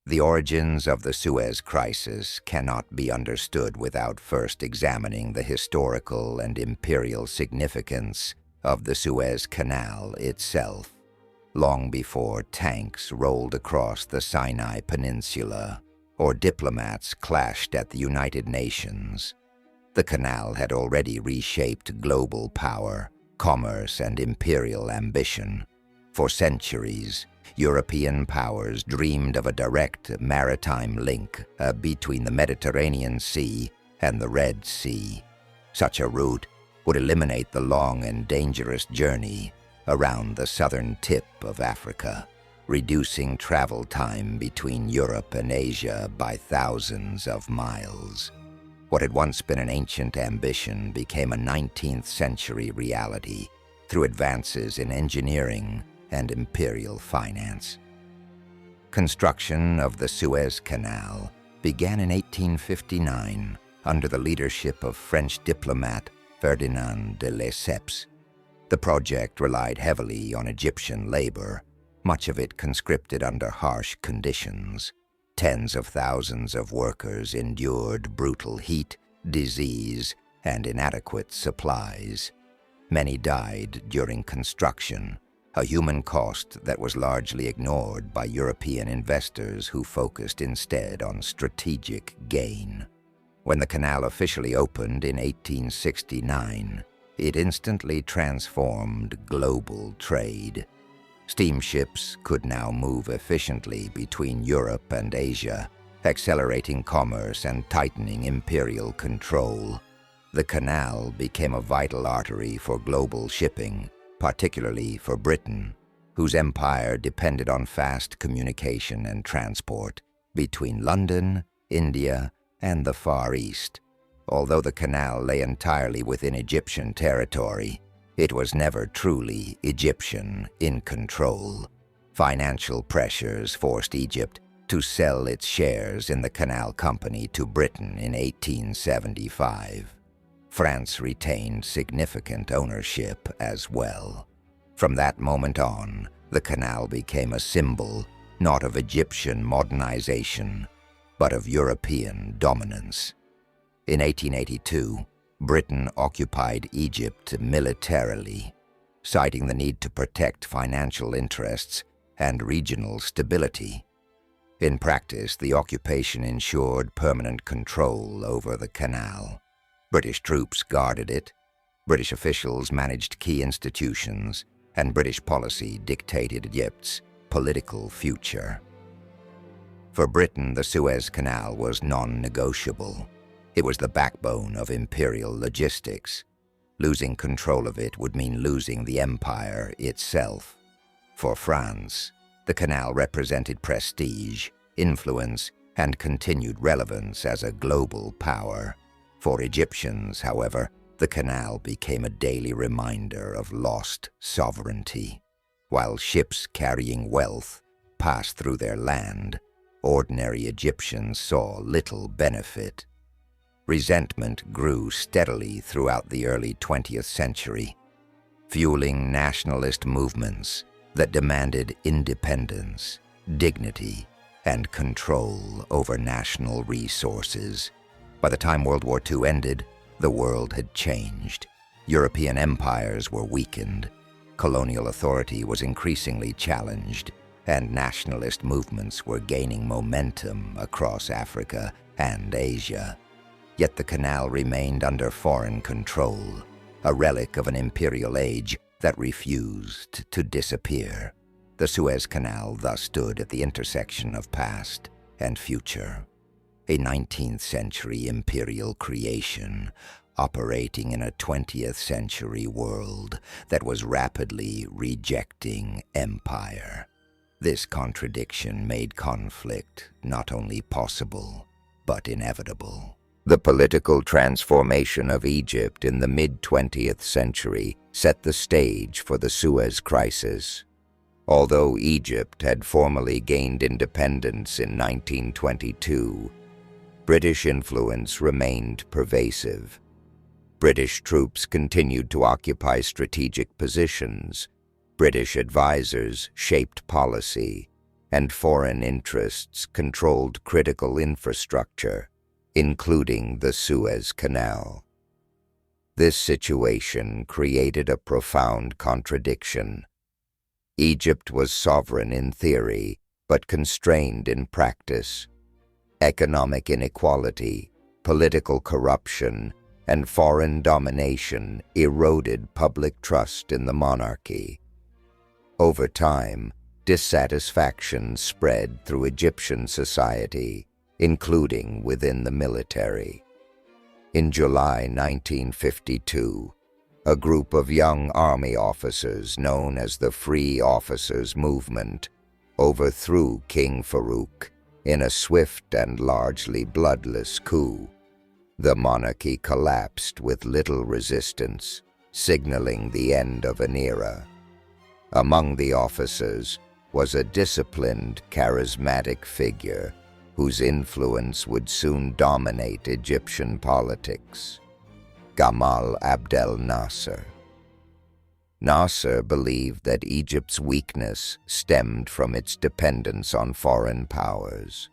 The origins of the Suez Crisis cannot be understood without first examining the historical and imperial significance of the Suez Canal itself. Long before tanks rolled across the Sinai Peninsula or diplomats clashed at the United Nations, the canal had already reshaped global power, commerce, and imperial ambition. For centuries, European powers dreamed of a direct maritime link between the Mediterranean Sea and the Red Sea. Such a route would eliminate the long and dangerous journey around the southern tip of Africa, reducing travel time between Europe and Asia by thousands of miles. What had once been an ancient ambition became a 19th century reality through advances in engineering and imperial finance. Construction of the Suez Canal began in 1859 under the leadership of French diplomat Ferdinand de Lesseps. The project relied heavily on Egyptian labor, much of it conscripted under harsh conditions. Tens of thousands of workers endured brutal heat, disease, and inadequate supplies. Many died during construction, a human cost that was largely ignored by European investors who focused instead on strategic gain. When the canal officially opened in 1869, it instantly transformed global trade. Steamships could now move efficiently between Europe and Asia, accelerating commerce and tightening imperial control. The canal became a vital artery for global shipping, particularly for Britain, whose empire depended on fast communication and transport between London, India, and the Far East. Although the canal lay entirely within Egyptian territory, it was never truly Egyptian in control. Financial pressures forced Egypt to sell its shares in the Canal Company to Britain in 1875. France retained significant ownership as well. From that moment on, the canal became a symbol not of Egyptian modernization, but of European dominance. In 1882, Britain occupied Egypt militarily, citing the need to protect financial interests and regional stability. In practice, the occupation ensured permanent control over the canal. British troops guarded it, British officials managed key institutions, and British policy dictated Egypt's political future. For Britain, the Suez Canal was non-negotiable. It was the backbone of imperial logistics. Losing control of it would mean losing the empire itself. For France, the canal represented prestige, influence, and continued relevance as a global power. For Egyptians, however, the canal became a daily reminder of lost sovereignty. While ships carrying wealth passed through their land, ordinary Egyptians saw little benefit. Resentment grew steadily throughout the early 20th century, fueling nationalist movements that demanded independence, dignity, and control over national resources. By the time World War II ended, the world had changed. European empires were weakened, colonial authority was increasingly challenged, and nationalist movements were gaining momentum across Africa and Asia. Yet the canal remained under foreign control, a relic of an imperial age that refused to disappear. The Suez Canal thus stood at the intersection of past and future, a 19th century imperial creation operating in a 20th century world that was rapidly rejecting empire. This contradiction made conflict not only possible, but inevitable. The political transformation of Egypt in the mid-20th century set the stage for the Suez Crisis. Although Egypt had formally gained independence in 1922, British influence remained pervasive. British troops continued to occupy strategic positions. British advisors shaped policy, and foreign interests controlled critical infrastructure, including the Suez Canal. This situation created a profound contradiction. Egypt was sovereign in theory, but constrained in practice. Economic inequality, political corruption, and foreign domination eroded public trust in the monarchy. Over time, dissatisfaction spread through Egyptian society, including within the military. In July 1952, a group of young army officers known as the Free Officers Movement overthrew King Farouk in a swift and largely bloodless coup. The monarchy collapsed with little resistance, signaling the end of an era. Among the officers was a disciplined, charismatic figure whose influence would soon dominate Egyptian politics: Gamal Abdel Nasser. Nasser believed that Egypt's weakness stemmed from its dependence on foreign powers.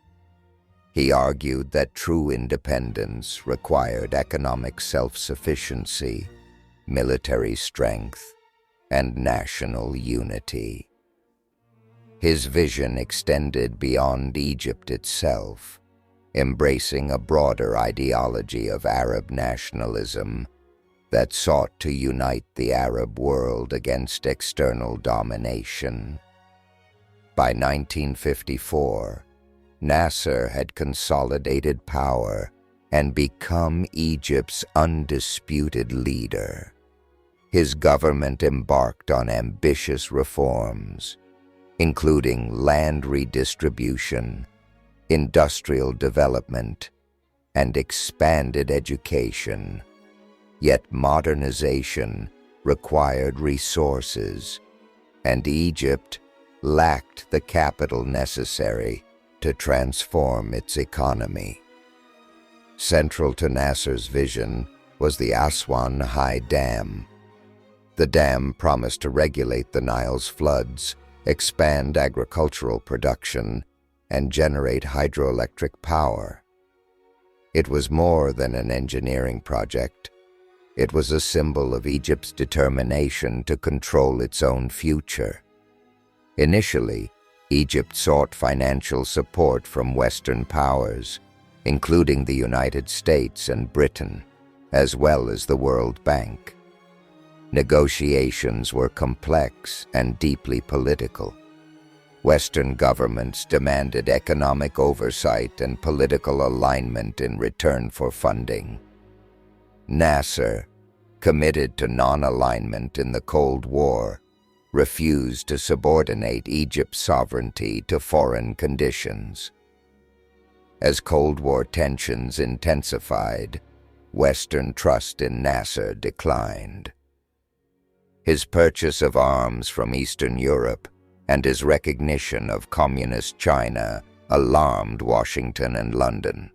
He argued that true independence required economic self-sufficiency, military strength, and national unity. His vision extended beyond Egypt itself, embracing a broader ideology of Arab nationalism that sought to unite the Arab world against external domination. By 1954, Nasser had consolidated power and become Egypt's undisputed leader. His government embarked on ambitious reforms, including land redistribution, industrial development, and expanded education. Yet modernization required resources, and Egypt lacked the capital necessary to transform its economy. Central to Nasser's vision was the Aswan High Dam. The dam promised to regulate the Nile's floods, expand agricultural production, and generate hydroelectric power. It was more than an engineering project. It was a symbol of Egypt's determination to control its own future. Initially, Egypt sought financial support from Western powers, including the United States and Britain, as well as the World Bank. Negotiations were complex and deeply political. Western governments demanded economic oversight and political alignment in return for funding. Nasser, committed to non-alignment in the Cold War, refused to subordinate Egypt's sovereignty to foreign conditions. As Cold War tensions intensified, Western trust in Nasser declined. His purchase of arms from Eastern Europe and his recognition of Communist China alarmed Washington and London.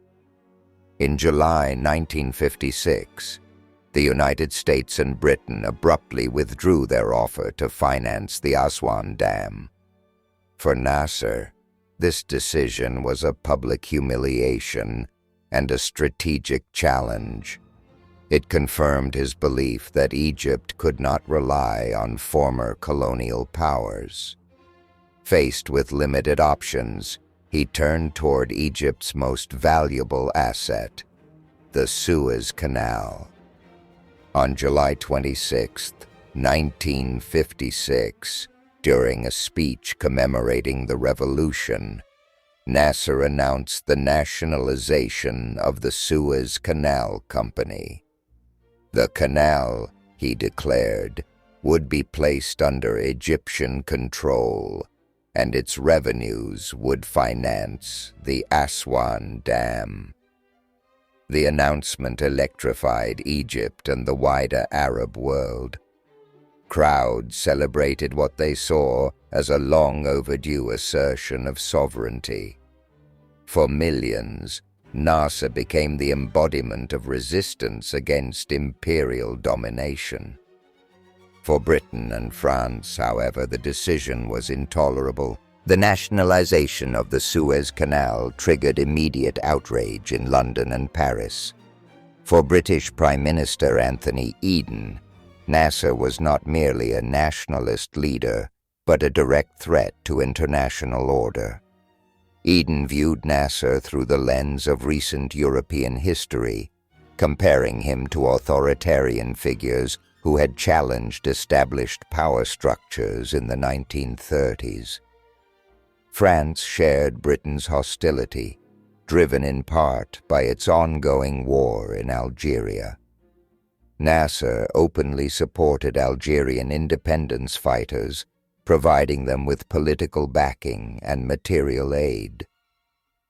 In July 1956, the United States and Britain abruptly withdrew their offer to finance the Aswan Dam. For Nasser, this decision was a public humiliation and a strategic challenge. It confirmed his belief that Egypt could not rely on former colonial powers. Faced with limited options, he turned toward Egypt's most valuable asset, the Suez Canal. On July 26, 1956, during a speech commemorating the revolution, Nasser announced the nationalization of the Suez Canal Company. The canal, he declared, would be placed under Egyptian control, and its revenues would finance the Aswan Dam. The announcement electrified Egypt and the wider Arab world. Crowds celebrated what they saw as a long-overdue assertion of sovereignty. For millions, Nasser became the embodiment of resistance against imperial domination. For Britain and France, however, the decision was intolerable. The nationalization of the Suez Canal triggered immediate outrage in London and Paris. For British Prime Minister Anthony Eden, Nasser was not merely a nationalist leader, but a direct threat to international order. Eden viewed Nasser through the lens of recent European history, comparing him to authoritarian figures who had challenged established power structures in the 1930s. France shared Britain's hostility, driven in part by its ongoing war in Algeria. Nasser openly supported Algerian independence fighters, providing them with political backing and material aid.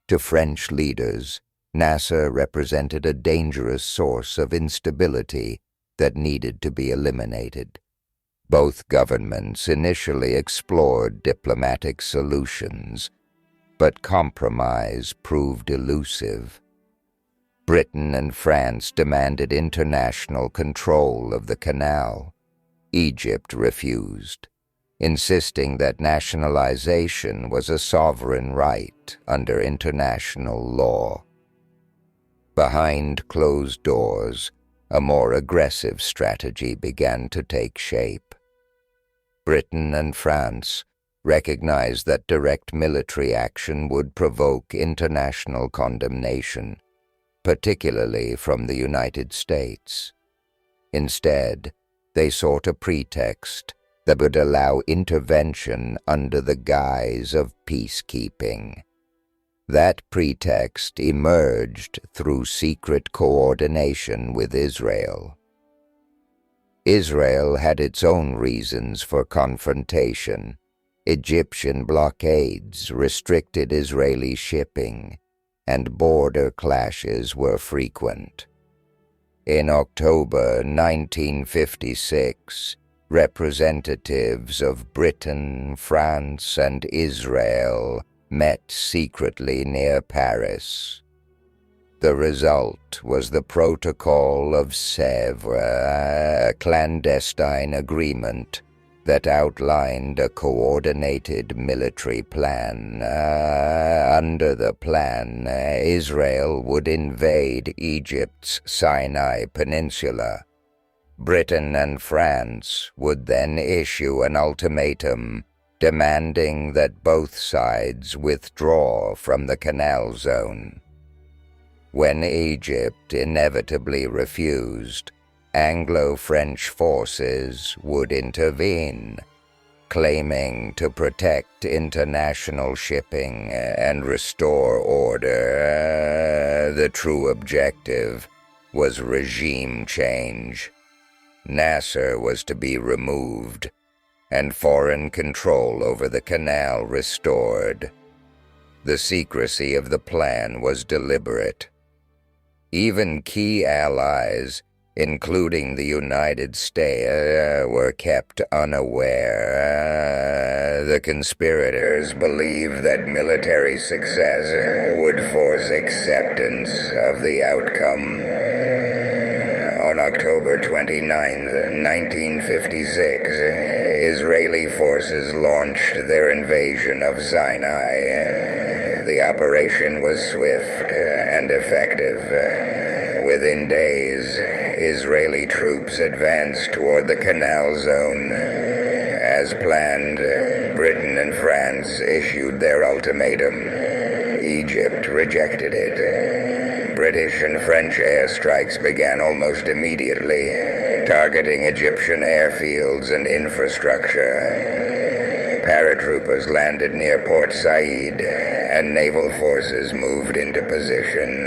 To French leaders, Nasser represented a dangerous source of instability that needed to be eliminated. Both governments initially explored diplomatic solutions, but compromise proved elusive. Britain and France demanded international control of the canal. Egypt refused, insisting that nationalization was a sovereign right under international law. Behind closed doors, a more aggressive strategy began to take shape. Britain and France recognized that direct military action would provoke international condemnation, particularly from the United States. Instead, they sought a pretext that would allow intervention under the guise of peacekeeping. That pretext emerged through secret coordination with Israel. Israel had its own reasons for confrontation. Egyptian blockades restricted Israeli shipping, and border clashes were frequent. In October 1956, representatives of Britain, France, and Israel met secretly near Paris. The result was the Protocol of Sèvres, a clandestine agreement that outlined a coordinated military plan. Under the plan, Israel would invade Egypt's Sinai Peninsula. Britain and France would then issue an ultimatum demanding that both sides withdraw from the Canal Zone. When Egypt inevitably refused, Anglo-French forces would intervene, claiming to protect international shipping and restore order. The true objective was regime change. Nasser was to be removed, and foreign control over the canal restored. The secrecy of the plan was deliberate. Even key allies, including the United States, were kept unaware. The conspirators believed that military success would force acceptance of the outcome. On October 29, 1956, Israeli forces launched their invasion of Sinai. The operation was swift and effective. Within days, Israeli troops advanced toward the Canal Zone. As planned, Britain and France issued their ultimatum. Egypt rejected it. British and French airstrikes began almost immediately, targeting Egyptian airfields and infrastructure. Paratroopers landed near Port Said, and naval forces moved into position.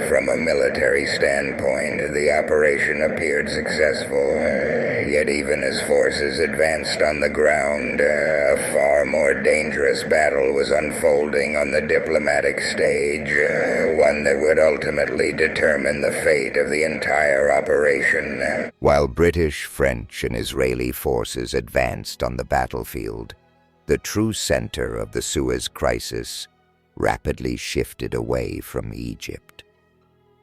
From a military standpoint, the operation appeared successful. Yet even as forces advanced on the ground, a far more dangerous battle was unfolding on the diplomatic stage, one that would ultimately determine the fate of the entire operation. While British, French, and Israeli forces advanced on the battlefield, the true center of the Suez Crisis rapidly shifted away from Egypt.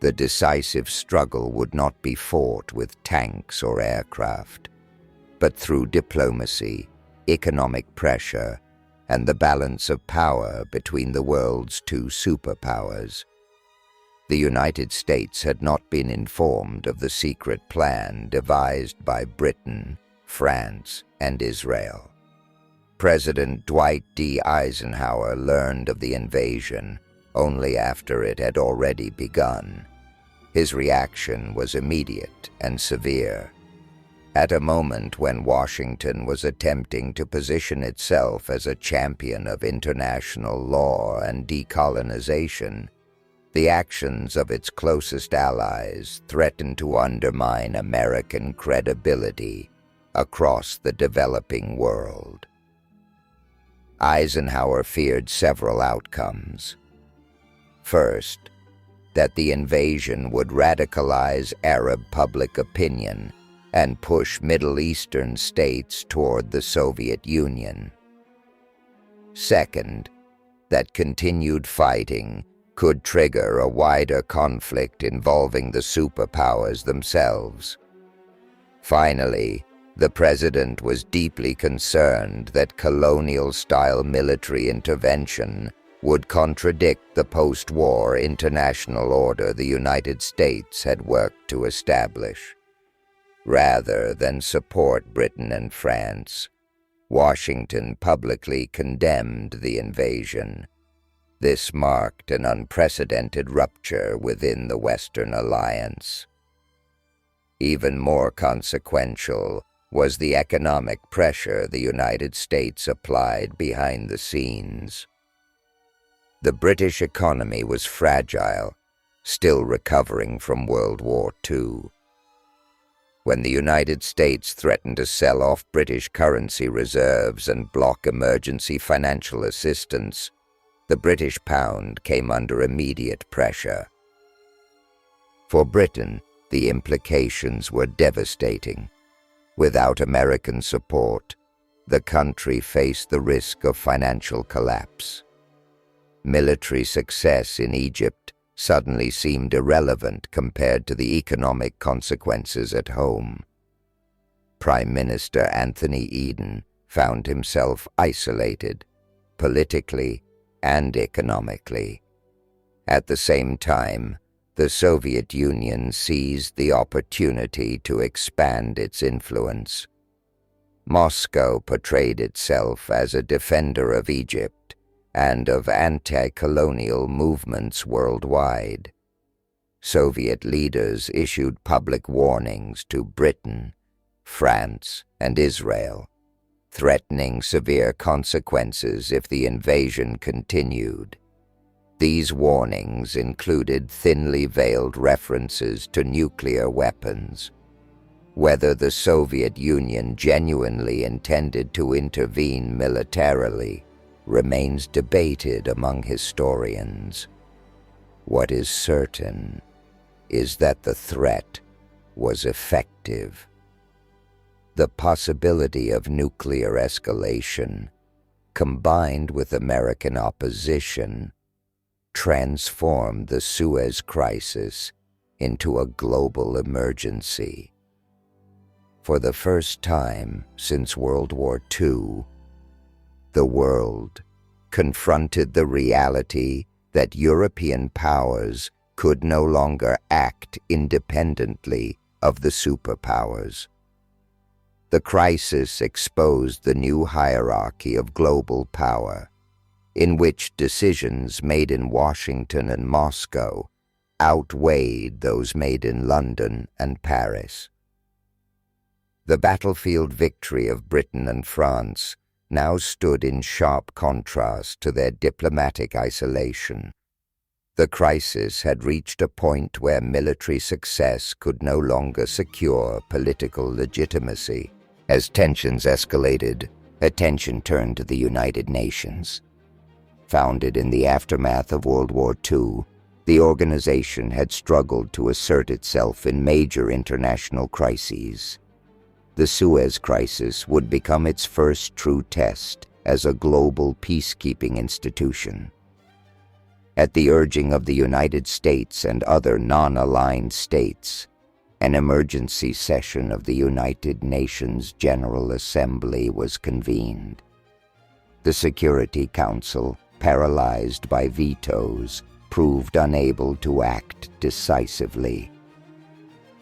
The decisive struggle would not be fought with tanks or aircraft, but through diplomacy, economic pressure, and the balance of power between the world's two superpowers. The United States had not been informed of the secret plan devised by Britain, France, and Israel. President Dwight D. Eisenhower learned of the invasion only after it had already begun. His reaction was immediate and severe. At a moment when Washington was attempting to position itself as a champion of international law and decolonization, the actions of its closest allies threatened to undermine American credibility across the developing world. Eisenhower feared several outcomes. First, that the invasion would radicalize Arab public opinion and push Middle Eastern states toward the Soviet Union. Second, that continued fighting could trigger a wider conflict involving the superpowers themselves. Finally, the president was deeply concerned that colonial-style military intervention would contradict the post-war international order the United States had worked to establish. Rather than support Britain and France, Washington publicly condemned the invasion. This marked an unprecedented rupture within the Western Alliance. Even more consequential was the economic pressure the United States applied behind the scenes. The British economy was fragile, still recovering from World War II. When the United States threatened to sell off British currency reserves and block emergency financial assistance, the British pound came under immediate pressure. For Britain, the implications were devastating. Without American support, the country faced the risk of financial collapse. Military success in Egypt suddenly seemed irrelevant compared to the economic consequences at home. Prime Minister Anthony Eden found himself isolated, politically and economically. At the same time, the Soviet Union seized the opportunity to expand its influence. Moscow portrayed itself as a defender of Egypt and of anti-colonial movements worldwide. Soviet leaders issued public warnings to Britain, France, and Israel, threatening severe consequences if the invasion continued. These warnings included thinly veiled references to nuclear weapons. Whether the Soviet Union genuinely intended to intervene militarily remains debated among historians. What is certain is that the threat was effective. The possibility of nuclear escalation, combined with American opposition, transformed the Suez Crisis into a global emergency. For the first time since World War II, the world confronted the reality that European powers could no longer act independently of the superpowers. The crisis exposed the new hierarchy of global power, in which decisions made in Washington and Moscow outweighed those made in London and Paris. The battlefield victory of Britain and France now stood in sharp contrast to their diplomatic isolation. The crisis had reached a point where military success could no longer secure political legitimacy. As tensions escalated, attention turned to the United Nations. Founded in the aftermath of World War II, the organization had struggled to assert itself in major international crises. The Suez Crisis would become its first true test as a global peacekeeping institution. At the urging of the United States and other non-aligned states, an emergency session of the United Nations General Assembly was convened. The Security Council, paralyzed by vetoes, proved unable to act decisively.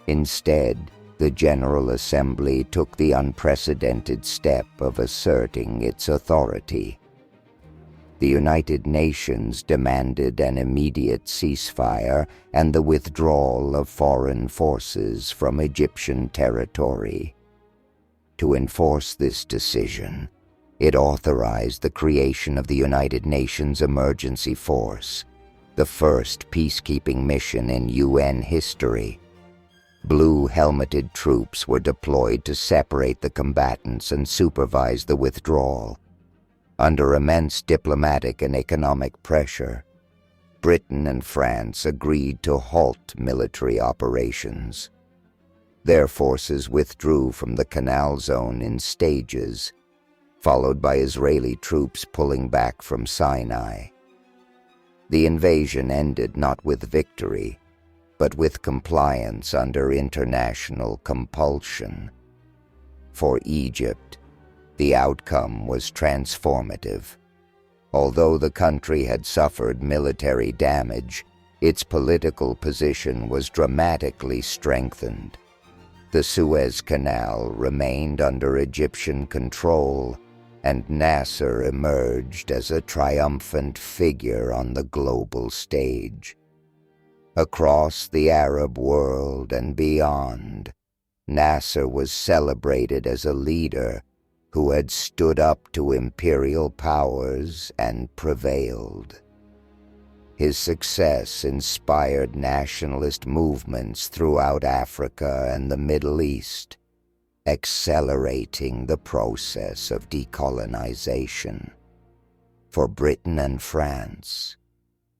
Instead, the General Assembly took the unprecedented step of asserting its authority. The United Nations demanded an immediate ceasefire and the withdrawal of foreign forces from Egyptian territory. To enforce this decision, it authorized the creation of the United Nations Emergency Force, the first peacekeeping mission in UN history. Blue helmeted troops were deployed to separate the combatants and supervise the withdrawal. Under immense diplomatic and economic pressure, Britain and France agreed to halt military operations. Their forces withdrew from the Canal Zone in stages, followed by Israeli troops pulling back from Sinai. The invasion ended not with victory, but with compliance under international compulsion. For Egypt, the outcome was transformative. Although the country had suffered military damage, its political position was dramatically strengthened. The Suez Canal remained under Egyptian control, and Nasser emerged as a triumphant figure on the global stage. Across the Arab world and beyond, Nasser was celebrated as a leader who had stood up to imperial powers and prevailed. His success inspired nationalist movements throughout Africa and the Middle East, accelerating the process of decolonization. For Britain and France,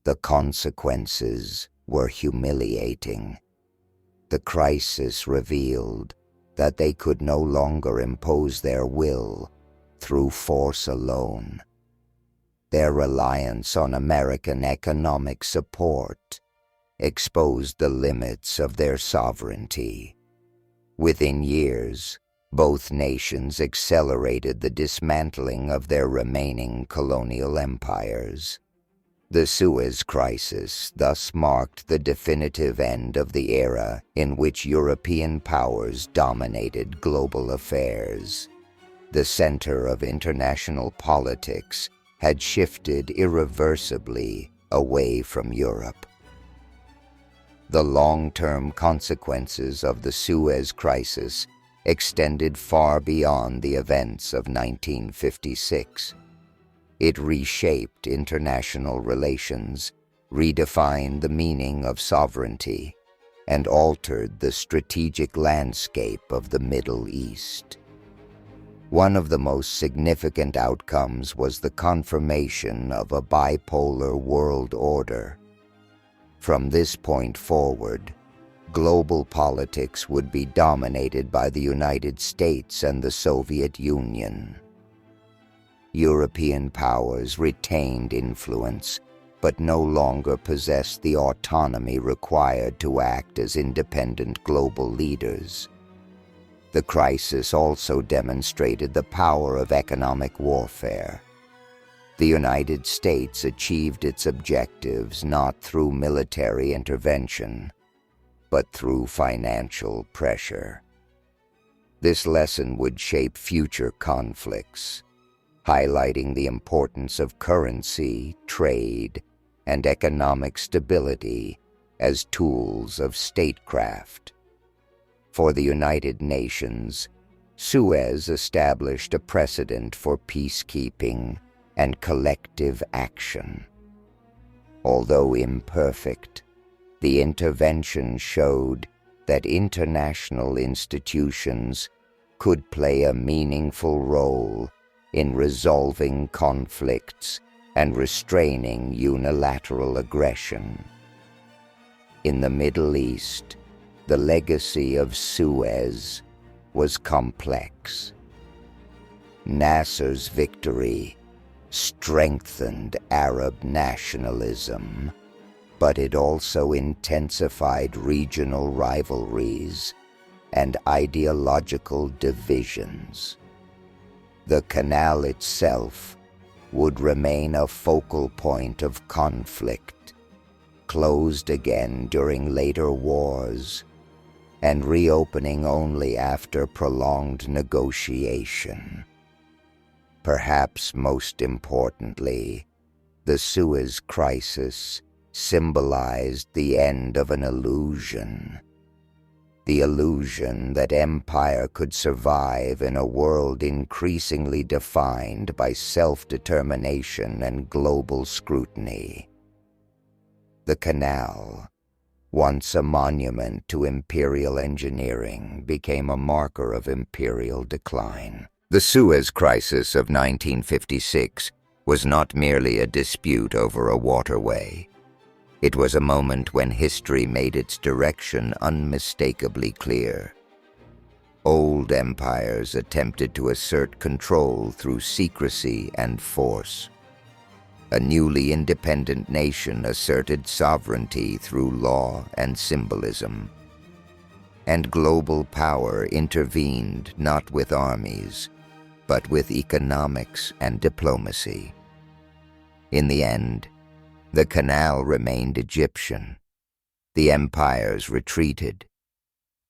the consequences were humiliating. The crisis revealed that they could no longer impose their will through force alone. Their reliance on American economic support exposed the limits of their sovereignty. Within years, both nations accelerated the dismantling of their remaining colonial empires. The Suez Crisis thus marked the definitive end of the era in which European powers dominated global affairs. The center of international politics had shifted irreversibly away from Europe. The long-term consequences of the Suez Crisis extended far beyond the events of 1956. It reshaped international relations, redefined the meaning of sovereignty, and altered the strategic landscape of the Middle East. One of the most significant outcomes was the confirmation of a bipolar world order. From this point forward, global politics would be dominated by the United States and the Soviet Union. European powers retained influence, but no longer possessed the autonomy required to act as independent global leaders. The crisis also demonstrated the power of economic warfare. The United States achieved its objectives not through military intervention, but through financial pressure. This lesson would shape future conflicts, highlighting the importance of currency, trade, and economic stability as tools of statecraft. For the United Nations, Suez established a precedent for peacekeeping and collective action. Although imperfect, the intervention showed that international institutions could play a meaningful role in resolving conflicts and restraining unilateral aggression. In the Middle East, the legacy of Suez was complex. Nasser's victory strengthened Arab nationalism, but it also intensified regional rivalries and ideological divisions. The canal itself would remain a focal point of conflict, closed again during later wars, and reopening only after prolonged negotiation. Perhaps most importantly, the Suez Crisis symbolized the end of an illusion. The illusion that empire could survive in a world increasingly defined by self-determination and global scrutiny. The canal, once a monument to imperial engineering, became a marker of imperial decline. The Suez Crisis of 1956 was not merely a dispute over a waterway. It was a moment when history made its direction unmistakably clear. Old empires attempted to assert control through secrecy and force. A newly independent nation asserted sovereignty through law and symbolism. And global power intervened not with armies, but with economics and diplomacy. In the end, the canal remained Egyptian, the empires retreated,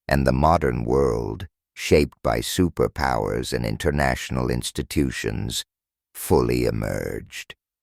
and the modern world, shaped by superpowers and international institutions, fully emerged.